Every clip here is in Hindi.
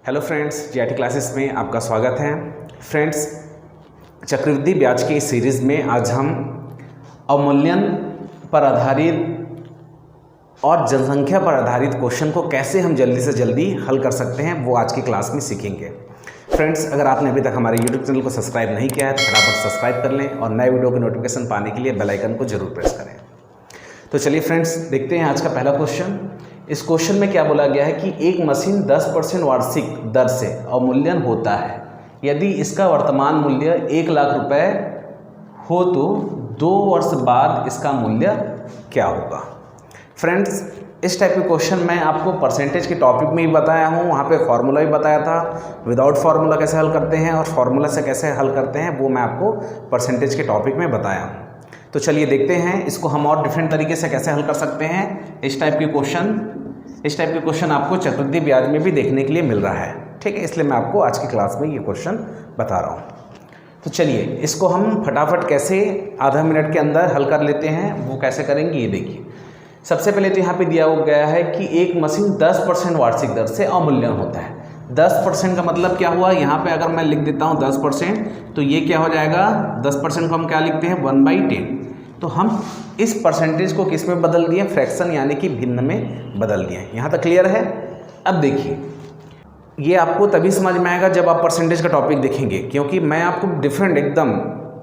हेलो फ्रेंड्स, जीआईटी क्लासेस में आपका स्वागत है। फ्रेंड्स, चक्रवृद्धि ब्याज की इस सीरीज़ में आज हम अवमूल्यन पर आधारित और जनसंख्या पर आधारित क्वेश्चन को कैसे हम जल्दी से जल्दी हल कर सकते हैं वो आज की क्लास में सीखेंगे। फ्रेंड्स, अगर आपने अभी तक हमारे यूट्यूब चैनल को सब्सक्राइब नहीं किया है तो फटाफट सब्सक्राइब कर लें और नए वीडियो की नोटिफिकेशन पाने के लिए बेल आइकन को जरूर प्रेस करें। तो चलिए फ्रेंड्स, देखते हैं आज का पहला क्वेश्चन। इस क्वेश्चन में क्या बोला गया है कि एक मशीन 10% वार्षिक दर से अवमूल्यन होता है। यदि इसका वर्तमान मूल्य 1 लाख रुपए हो तो 2 वर्ष बाद इसका मूल्य क्या होगा। फ्रेंड्स, इस टाइप के क्वेश्चन मैं आपको परसेंटेज के टॉपिक में ही बताया हूँ, वहाँ पे फॉर्मूला भी बताया था। विदाउट फार्मूला कैसे हल करते हैं और फार्मूला से कैसे हल करते हैं वो मैं आपको परसेंटेज के टॉपिक में बताया हूँ। तो चलिए देखते हैं इसको हम और डिफरेंट तरीके से कैसे हल कर सकते हैं। इस टाइप के क्वेश्चन आपको चक्रवृद्धि ब्याज में भी देखने के लिए मिल रहा है। ठीक है, इसलिए मैं आपको आज की क्लास में ये क्वेश्चन बता रहा हूँ। तो चलिए इसको हम फटाफट कैसे आधा मिनट के अंदर हल कर लेते हैं, वो कैसे करेंगे ये देखिए। सबसे पहले तो यहाँ पे दिया गया है कि एक मशीन 10% वार्षिक दर से अवमूल्यन होता है। 10% का मतलब क्या हुआ, यहाँ पे अगर मैं लिख देता हूँ 10%, तो ये क्या हो जाएगा, 10% को हम क्या लिखते हैं 1/10। तो हम इस परसेंटेज को किस में बदल दिए, फ्रैक्शन यानी कि भिन्न में बदल दिए। यहाँ तक क्लियर है। अब देखिए, ये आपको तभी समझ में आएगा जब आप परसेंटेज का टॉपिक देखेंगे, क्योंकि मैं आपको डिफरेंट एकदम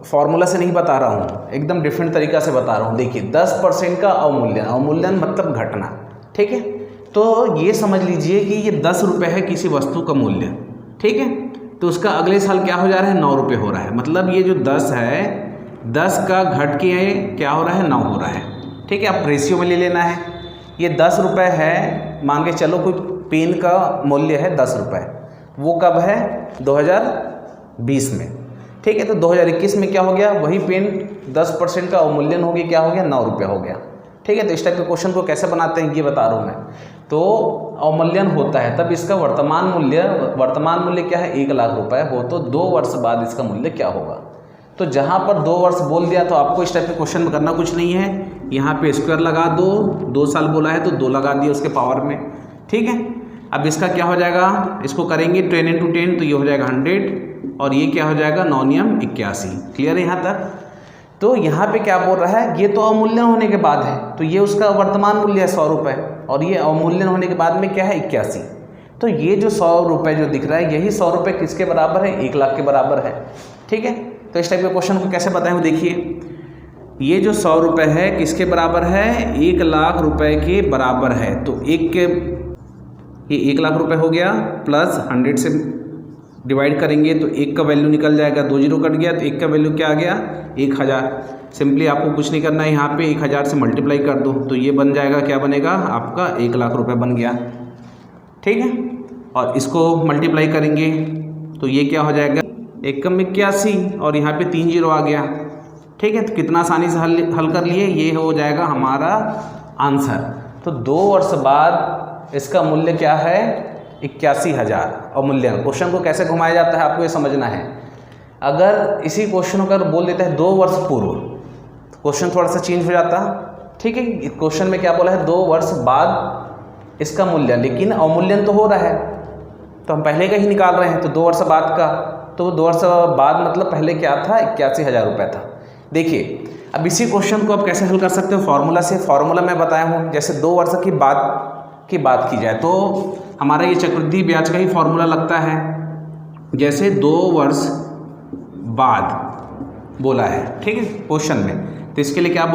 फॉर्मूला से नहीं बता रहा हूँ, एकदम डिफरेंट तरीका से बता रहा हूँ। देखिए 10% का अवमूल्यन मतलब घटना। ठीक है, तो ये समझ लीजिए कि ये 10 रुपये है किसी वस्तु का मूल्य। ठीक है, तो उसका अगले साल क्या हो जा रहा है, 9 रुपये हो रहा है। मतलब ये जो 10 है, 10 का घट के क्या हो रहा है, 9 हो रहा है। ठीक है, आप रेशियो में ले लेना है। ये 10 रुपये है, मान के चलो कोई पेन का मूल्य है 10 रुपये, वो कब है 2020 में। ठीक है, तो 2021 में क्या हो गया, वही पेन 10% का अवमूल्यन हो गया, क्या हो गया 9 रुपये हो गया। ठीक है, तो इस टाइप के क्वेश्चन को कैसे बनाते हैं ये बता रहा हूँ मैं। तो अवमूल्यन होता है तब इसका वर्तमान मूल्य क्या है, 1 लाख रुपए हो तो 2 वर्ष बाद इसका मूल्य क्या होगा। तो जहाँ पर 2 वर्ष बोल दिया तो आपको इस टाइप के क्वेश्चन में करना कुछ नहीं है। यहाँ पे स्क्वायर लगा दो, 2 साल बोला है तो 2 लगा दिए उसके पावर में। ठीक है, अब इसका क्या हो जाएगा, इसको करेंगे 10 × 10 तो ये हो जाएगा 100 और ये क्या हो जाएगा 9 नियम 81। क्लियर है यहाँ तक। तो यहाँ पे क्या बोल रहा है, ये तो अवमूल्यन होने के बाद है, तो ये उसका वर्तमान मूल्य है 100 रुपये और ये अवमूल्यन होने के बाद में क्या है 81। तो ये जो 100 रुपये जो दिख रहा है, यही 100 रुपये किसके बराबर है, 1 लाख के बराबर है। ठीक है, तो इस टाइप के क्वेश्चन को कैसे बताएं, देखिए ये जो 100 रुपये है किसके बराबर है, 1 लाख रुपए के बराबर है। तो ये 1 लाख रुपए हो गया, प्लस 100 से डिवाइड करेंगे तो 1 का वैल्यू निकल जाएगा, 2 जीरो कट गया तो 1 का वैल्यू क्या आ गया 1000। सिंपली आपको कुछ नहीं करना है, यहाँ पे 1000 से मल्टीप्लाई कर दो तो ये बन जाएगा, क्या बनेगा आपका 1 लाख रुपये बन गया। ठीक है, और इसको मल्टीप्लाई करेंगे तो ये क्या हो जाएगा 1 × 81 और यहाँ पे 3 जीरो आ गया। ठीक है, तो कितना आसानी से हल कर लिए, ये हो जाएगा हमारा आंसर। तो 2 वर्ष बाद इसका मूल्य क्या है 81,000 अवमूल्यन। क्वेश्चन को कैसे घुमाया जाता है आपको ये समझना है। अगर इसी क्वेश्चन को अगर बोल देता है 2 वर्ष पूर्व, क्वेश्चन थोड़ा सा चेंज हो जाता। ठीक है, क्वेश्चन में क्या बोला है 2 वर्ष बाद इसका मूल्य, लेकिन अवमूल्यन तो हो रहा है तो हम पहले का ही निकाल रहे हैं। तो 2 वर्ष बाद का, तो 2 वर्ष बाद मतलब पहले क्या था 81,000 रुपये था। देखिए अब इसी क्वेश्चन को आप कैसे हल कर सकते हो, फार्मूला से। फार्मूला मैं बताया हूँ, जैसे 2 वर्ष की बात की जाए तो हमारा ये चक्रवृद्धि ब्याज का ही फॉर्मूला लगता है। जैसे 2 वर्ष बाद बोला है, ठीक है क्वेश्चन में, तो इसके लिए क्या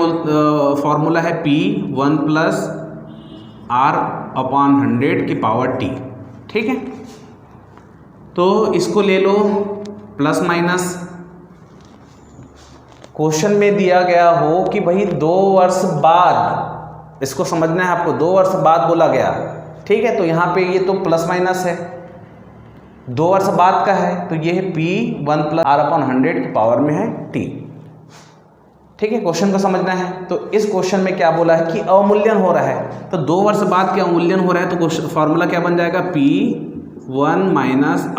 फॉर्मूला है P1 + R/100 की पावर T। ठीक है, तो इसको ले लो प्लस माइनस। क्वेश्चन में दिया गया हो कि भाई 2 वर्ष बाद, इसको समझना है आपको, 2 वर्ष बाद बोला गया। ठीक है, तो यहाँ पे ये तो प्लस माइनस है, 2 वर्ष बाद का है तो ये है P1 + R/100 की पावर में है T। ठीक है, क्वेश्चन को समझना है। तो इस क्वेश्चन में क्या बोला है कि अवमूल्यन हो रहा है, तो 2 वर्ष बाद के अवमूल्यन हो रहा है, तो फॉर्मूला क्या बन जाएगा P1 -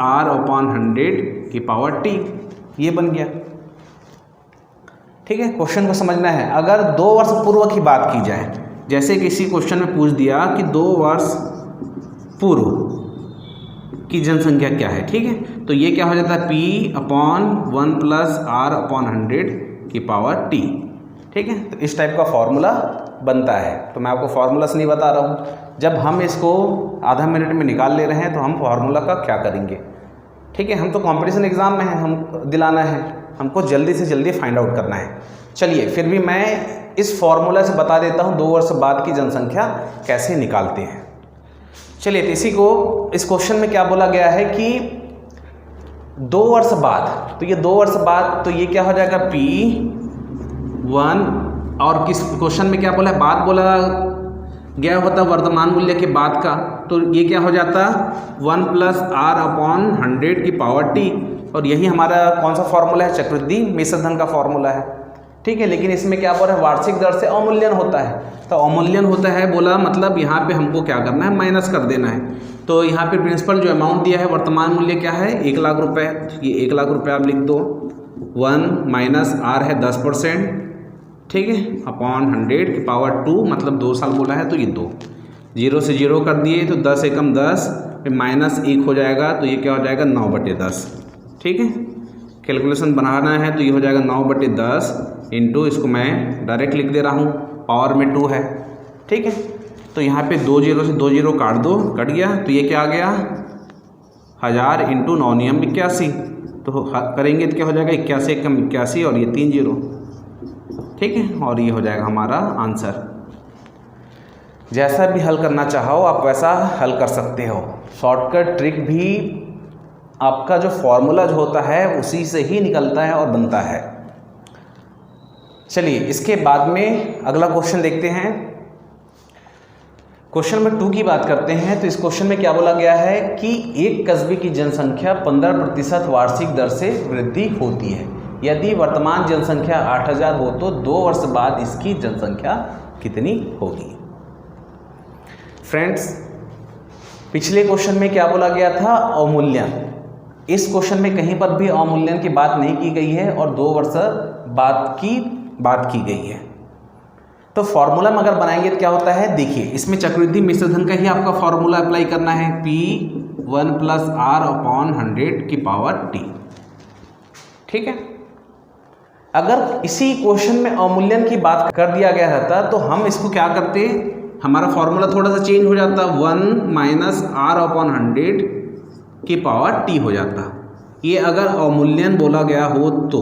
R/100 की पावर T। ये बन गया। ठीक है, क्वेश्चन को समझना है। अगर 2 वर्ष पूर्व की बात की जाए, जैसे किसी क्वेश्चन में पूछ दिया कि 2 वर्ष पूर्व की जनसंख्या क्या है। ठीक है, तो ये क्या हो जाता है P/1 + R/100 की पावर T। ठीक है, तो इस टाइप का फॉर्मूला बनता है। तो मैं आपको फार्मूलास नहीं बता रहा हूँ, जब हम इसको आधा मिनट में निकाल ले रहे हैं तो हम फार्मूला का क्या करेंगे। ठीक है, हम तो कंपटीशन एग्जाम में हैं, हम दिलाना है, हमको जल्दी से जल्दी फाइंड आउट करना है। चलिए फिर भी मैं इस फॉर्मूला से बता देता हूँ 2 वर्ष बाद की जनसंख्या कैसे निकालते हैं। चलिए, तो इसी को इस क्वेश्चन में क्या बोला गया है कि 2 वर्ष बाद, तो ये 2 वर्ष बाद, तो ये क्या हो जाएगा P1, और किस क्वेश्चन में क्या बोला है, बाद बोला गया होता वर्तमान मूल्य के बाद का, तो ये क्या हो जाता 1 + R/100 की पावर T, और यही हमारा कौन सा फॉर्मूला है, चक्रवृद्धि मिश्र धन का फॉर्मूला है। ठीक है, लेकिन इसमें क्या बोला है, वार्षिक दर से अवमूल्यन होता है। तो अवमूल्यन होता है बोला, मतलब यहाँ पे हमको क्या करना है, माइनस कर देना है। तो यहाँ पे प्रिंसिपल जो अमाउंट दिया है, वर्तमान मूल्य क्या है 1 लाख रुपए, ये 1 लाख रुपए आप लिख दो, 1 - R है 10%, ठीक है, /100 की पावर 2, मतलब 2 साल बोला है तो ये 2, 0 से 0 कर दिए तो 10 एकम 10, फिर -1 हो जाएगा, तो ये क्या हो जाएगा 9/10। ठीक है, कैलकुलेशन बनाना है तो ये हो जाएगा 9/10 इंटू, इसको मैं डायरेक्ट लिख दे रहा हूँ, पावर में 2 है। ठीक है, तो यहाँ पे 2 0 से 2 0 काट दो, कट गया, तो ये क्या आ गया 1000 इंटू 9 नियम 81, तो करेंगे तो क्या हो जाएगा 81 एकम 81, और ये 3 0। ठीक है, और ये हो जाएगा हमारा आंसर। जैसा भी हल करना चाहो आप वैसा हल कर सकते हो। शॉर्टकट ट्रिक भी आपका जो फॉर्मूला जो होता है उसी से ही निकलता है और बनता है। चलिए, इसके बाद में अगला क्वेश्चन देखते हैं। क्वेश्चन नंबर 2 की बात करते हैं। तो इस क्वेश्चन में क्या बोला गया है कि एक कस्बे की जनसंख्या 15% वार्षिक दर से वृद्धि होती है। यदि वर्तमान जनसंख्या 8000 हो तो 2 वर्ष बाद इसकी जनसंख्या कितनी होगी। फ्रेंड्स, पिछले क्वेश्चन में क्या बोला गया था, अवमूल्यन। इस क्वेश्चन में कहीं पर भी अवमूल्यन की बात नहीं की गई है और 2 वर्ष बाद की बात की गई है। तो फॉर्मूला में अगर बनाएंगे तो क्या होता है, देखिए इसमें चक्रवृद्धि मिश्र धन का ही आपका फॉर्मूला अप्लाई करना है, P1 + R/100 की पावर T। ठीक है, अगर इसी क्वेश्चन में अवमूल्यन की बात कर दिया गया रहता तो हम इसको क्या करते, हमारा फॉर्मूला थोड़ा सा चेंज हो जाता, 1 - R/100 की पावर T हो जाता। ये अगर अवमूल्यन बोला गया हो तो।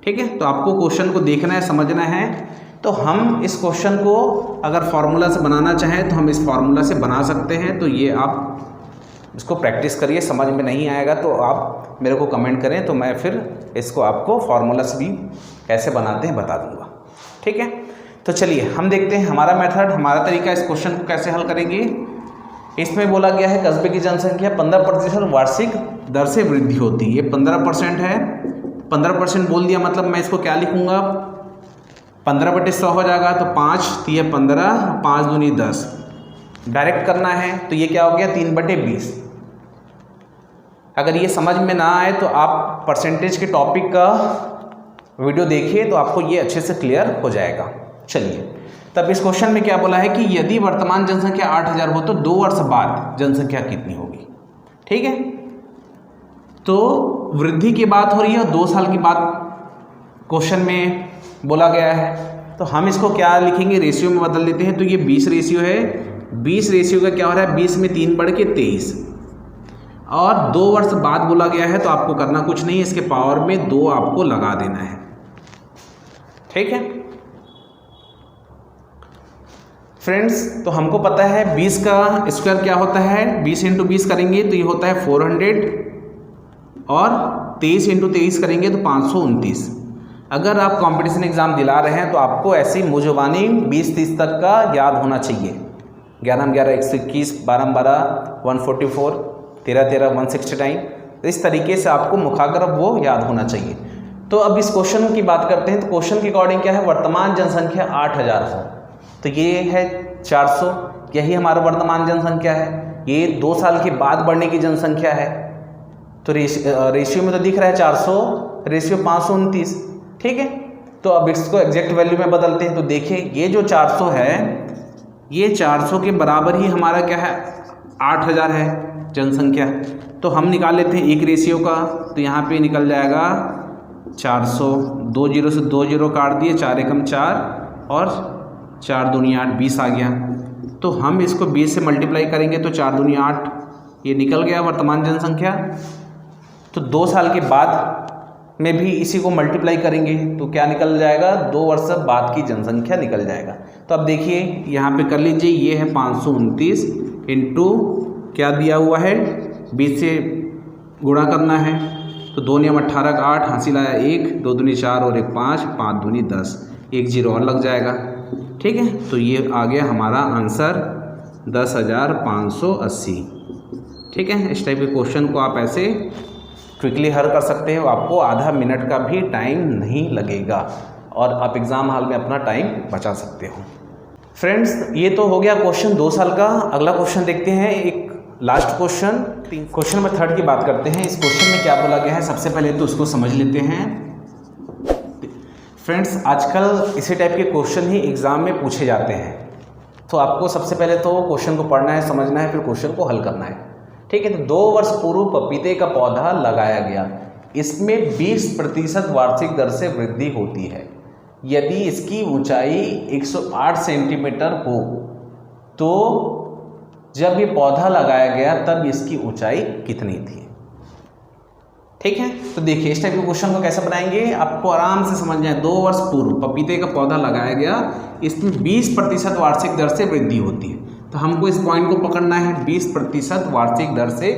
ठीक है, तो आपको क्वेश्चन को देखना है, समझना है। तो हम इस क्वेश्चन को अगर फॉर्मूला से बनाना चाहें तो हम इस फॉर्मूला से बना सकते हैं। तो ये आप इसको प्रैक्टिस करिए, समझ में नहीं आएगा तो आप मेरे को कमेंट करें, तो मैं फिर इसको आपको फार्मूला से भी कैसे बनाते हैं बता दूंगा। ठीक है, तो चलिए हम देखते हैं हमारा मेथड, हमारा तरीका, इस क्वेश्चन को कैसे हल करेंगे। इसमें बोला गया है कस्बे की जनसंख्या 15% वार्षिक दर से वृद्धि होती है। ये 15% है, 15% बोल दिया, मतलब मैं इसको क्या लिखूंगा, 15/100 हो जाएगा, तो 5 × 3 = 15, 5 × 2 = 10, डायरेक्ट करना है तो ये क्या हो गया 3/20। अगर ये समझ में ना आए तो आप परसेंटेज के टॉपिक का वीडियो देखिए तो आपको ये अच्छे से क्लियर हो जाएगा। चलिए, तब इस क्वेश्चन में क्या बोला है कि यदि वर्तमान जनसंख्या 8000 हो तो 2 वर्ष बाद जनसंख्या कितनी होगी। ठीक है, तो वृद्धि की बात हो रही है और 2 साल की बात क्वेश्चन में बोला गया है, तो हम इसको क्या लिखेंगे, रेशियो में बदल देते हैं। तो ये 20 रेशियो है, 20 रेशियो का क्या हो रहा है, 20 में 3 बढ़ के 23, और 2 वर्ष बाद बोला गया है तो आपको करना कुछ नहीं, इसके पावर में 2 आपको लगा देना है। ठीक है फ्रेंड्स, तो हमको पता है 20 का स्क्वायर क्या होता है, 20 × 20 करेंगे तो ये होता है 400, और 23 × 23 करेंगे तो 529। अगर आप कंपटीशन एग्जाम दिला रहे हैं तो आपको ऐसी मुजबानी 20-30 तक का याद होना चाहिए। 11 11 121, 12 12 144, 13 13 169, इस तरीके से आपको मुखाग्र वो याद होना चाहिए। तो अब इस क्वेश्चन की बात करते हैं। तो क्वेश्चन के अकॉर्डिंग क्या है, वर्तमान जनसंख्या 8000 हो तो ये है 400, यही हमारा वर्तमान जनसंख्या है। ये 2 साल के बाद बढ़ने की जनसंख्या है, तो रेशियो में तो दिख रहा है 400, रेशियो 529। ठीक है, तो अब इसको एग्जैक्ट वैल्यू में बदलते हैं। तो देखिए ये जो 400 है, ये 400 के बराबर ही हमारा क्या है 8000 है जनसंख्या, तो हम निकाल लेते हैं एक रेशियो का। तो यहाँ पे निकल जाएगा 400, 2 जीरो से 2 जीरो काट दिए, 4 एकम 4 और 4 दूनी 8, 20 आ गया। तो हम इसको 20 से मल्टीप्लाई करेंगे तो 4 दूनी 8, ये निकल गया वर्तमान जनसंख्या। तो 2 साल के बाद में भी इसी को मल्टीप्लाई करेंगे तो क्या निकल जाएगा, 2 वर्ष बाद की जनसंख्या निकल जाएगा। तो अब देखिए यहाँ पे कर लीजिए, ये है 529 इंटू क्या दिया हुआ है, 20 से गुणा करना है। तो 2 नियम 18 का 8, हासिल आया 1, 2 दूनी 4 और 1 5, 5 दूनी 10, 1 जीरो और लग जाएगा। ठीक है, तो ये आ गया हमारा आंसर 10,580। ठीक है, इस टाइप के क्वेश्चन को आप ऐसे क्विकली हल कर सकते हैं, आपको आधा मिनट का भी टाइम नहीं लगेगा और आप एग्ज़ाम हॉल में अपना टाइम बचा सकते हो। फ्रेंड्स, ये तो हो गया क्वेश्चन 2 साल का। अगला क्वेश्चन देखते हैं, एक लास्ट क्वेश्चन नंबर 3 की बात करते हैं। इस क्वेश्चन में क्या बोला गया है, सबसे पहले तो उसको समझ लेते हैं। फ्रेंड्स, आजकल इसी टाइप के क्वेश्चन ही एग्ज़ाम में पूछे जाते हैं, तो आपको सबसे पहले तो क्वेश्चन को पढ़ना है, समझना है, फिर क्वेश्चन को हल करना है। ठीक है, तो 2 वर्ष पूर्व पपीते का पौधा लगाया गया, इसमें 20% वार्षिक दर से वृद्धि होती है। यदि इसकी ऊंचाई 108 सेंटीमीटर हो तो जब ये पौधा लगाया गया तब इसकी ऊंचाई कितनी थी। ठीक है, तो देखिए इस टाइप के क्वेश्चन को कैसे बनाएंगे, आपको आराम से समझ जाए। 2 वर्ष पूर्व पपीते का पौधा लगाया गया, इसमें 20% वार्षिक दर से वृद्धि होती है। तो हमको इस पॉइंट को पकड़ना है, 20% वार्षिक दर से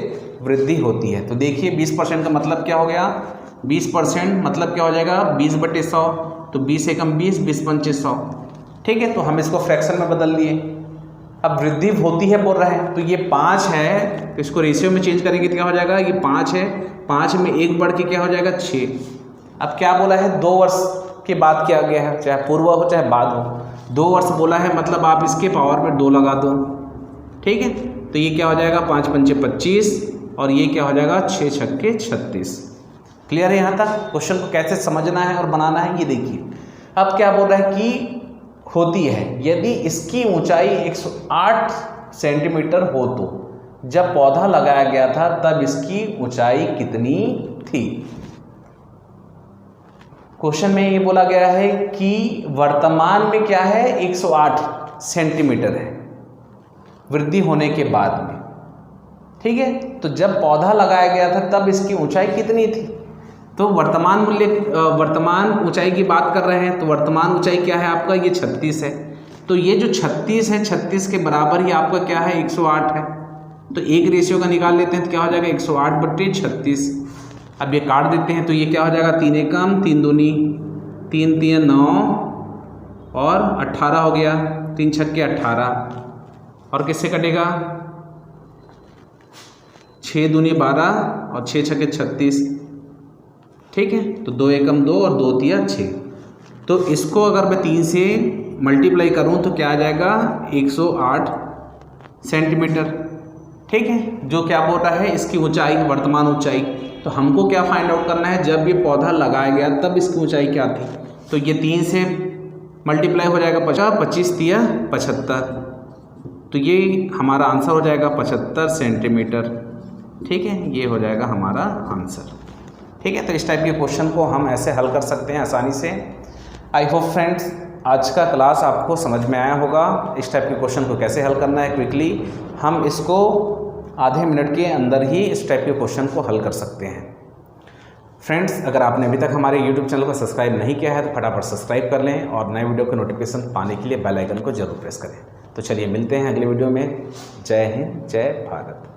वृद्धि होती है। तो देखिए 20% का मतलब क्या हो गया, 20% मतलब क्या हो जाएगा, 20/100, तो 20 एकम 20, 20 पंचे 100। ठीक है, तो हम इसको फ्रैक्शन में बदल लिए। अब वृद्धि होती है बोल रहे हैं, तो ये 5 है, तो इसको रेशियो में चेंज करेंगे तो क्या हो जाएगा, ये 5 है, 5 में 1 बढ़ के क्या हो जाएगा 6। अब क्या बोला है, 2 वर्ष के बाद किया गया है, चाहे पूर्व हो चाहे बाद हो। 2 वर्ष बोला है मतलब आप इसके पावर में 2 लगा दो। ठीक है, तो ये क्या हो जाएगा, 5 पंचे 25 और ये क्या हो जाएगा 6 छक्के 36। क्लियर है यहाँ तक। क्वेश्चन को कैसे समझना है और बनाना है ये देखिए। अब क्या बोल रहा है कि होती है, यदि इसकी ऊंचाई 108 सेंटीमीटर हो तो जब पौधा लगाया गया था तब इसकी ऊंचाई कितनी थी। क्वेश्चन में ये बोला गया है कि वर्तमान में क्या है, 108 सेंटीमीटर है वृद्धि होने के बाद में। ठीक है, तो जब पौधा लगाया गया था तब इसकी ऊंचाई कितनी थी। तो वर्तमान ऊंचाई की बात कर रहे हैं, तो वर्तमान ऊंचाई क्या है आपका, ये 36 है। तो ये जो 36 है, 36 के बराबर ही आपका क्या है, 108 है। तो एक रेशियो का निकाल लेते हैं तो क्या हो जाएगा, 108/36। अब ये काट देते हैं तो ये क्या हो जाएगा, 3 एकम 3 दूनी 3 3 9 और 18 हो गया, 3 छक्के 18 और किससे कटेगा, 6 दूनी 12 और 6 छक्के 36। ठीक है, तो 2 एकम 2 और 2 तिया 6। तो इसको अगर मैं 3 से मल्टीप्लाई करूं तो क्या आ जाएगा, 108 सेंटीमीटर। ठीक है, जो क्या बोल रहा है, इसकी ऊंचाई, वर्तमान ऊंचाई। तो हमको क्या फाइंड आउट करना है, जब ये पौधा लगाया गया तब इसकी ऊंचाई क्या थी। तो ये 3 से मल्टीप्लाई हो जाएगा 50, 25 तिया 75, तो ये हमारा आंसर हो जाएगा 75 सेंटीमीटर। ठीक है, ये हो जाएगा हमारा आंसर। ठीक है, तो इस टाइप के क्वेश्चन को हम ऐसे हल कर सकते हैं आसानी से। आई होप फ्रेंड्स आज का क्लास आपको समझ में आया होगा। इस टाइप के क्वेश्चन को कैसे हल करना है क्विकली, हम इसको आधे मिनट के अंदर ही इस टाइप के क्वेश्चन को हल कर सकते हैं। फ्रेंड्स, अगर आपने अभी तक हमारे YouTube चैनल को सब्सक्राइब नहीं किया है तो फटाफट सब्सक्राइब कर लें और नए वीडियो के नोटिफिकेशन पाने के लिए बेल आइकन को जरूर प्रेस करें। तो चलिए मिलते हैं अगले वीडियो में। जय हिंद, जय भारत।